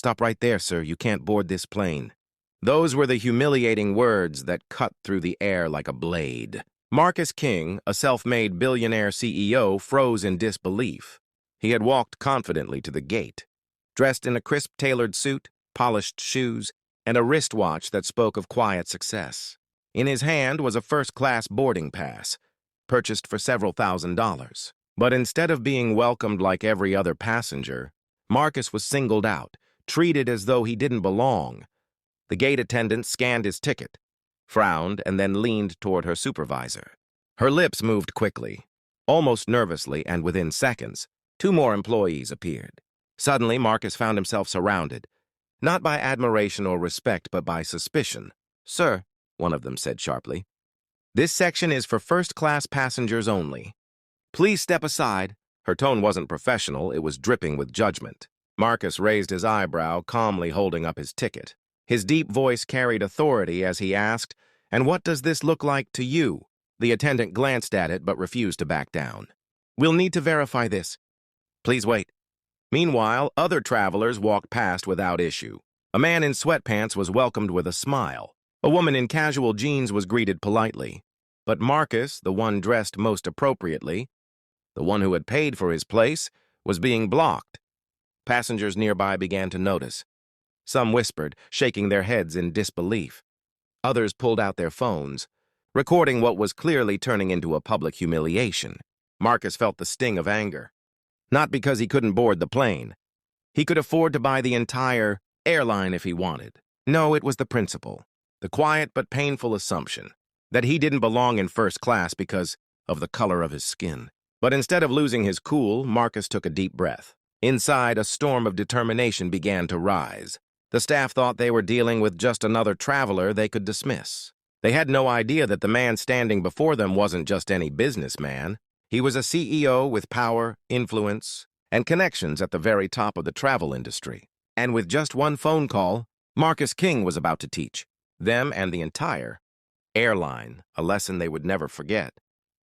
Stop right there, sir. You can't board this plane." Those were the humiliating words that cut through the air like a blade. Marcus King, a self-made billionaire CEO, froze in disbelief. He had walked confidently to the gate, dressed in a crisp tailored suit, polished shoes, and a wristwatch that spoke of quiet success. In his hand was a first-class boarding pass, purchased for several $1,000s. But instead of being welcomed like every other passenger, Marcus was singled out, treated as though he didn't belong. The gate attendant scanned his ticket, frowned, and then leaned toward her supervisor. Her lips moved quickly, almost nervously, and within seconds, 2 more employees appeared. Suddenly, Marcus found himself surrounded, not by admiration or respect, but by suspicion. "Sir," one of them said sharply, "this section is for first-class passengers only. Please step aside." Her tone wasn't professional, it was dripping with judgment. Marcus raised his eyebrow, calmly holding up his ticket. His deep voice carried authority as he asked, "And what does this look like to you?" The attendant glanced at it but refused to back down. "We'll need to verify this. Please wait." Meanwhile, other travelers walked past without issue. A man in sweatpants was welcomed with a smile. A woman in casual jeans was greeted politely. But Marcus, the one dressed most appropriately, the one who had paid for his place, was being blocked. Passengers nearby began to notice. Some whispered, shaking their heads in disbelief. Others pulled out their phones, recording what was clearly turning into a public humiliation. Marcus felt the sting of anger. Not because he couldn't board the plane. He could afford to buy the entire airline if he wanted. No, it was the principle, the quiet but painful assumption, that he didn't belong in first class because of the color of his skin. But instead of losing his cool, Marcus took a deep breath. Inside, a storm of determination began to rise. The staff thought they were dealing with just another traveler they could dismiss. They had no idea that the man standing before them wasn't just any businessman. He was a CEO with power, influence, and connections at the very top of the travel industry. And with just one phone call, Marcus King was about to teach them and the entire airline a lesson they would never forget.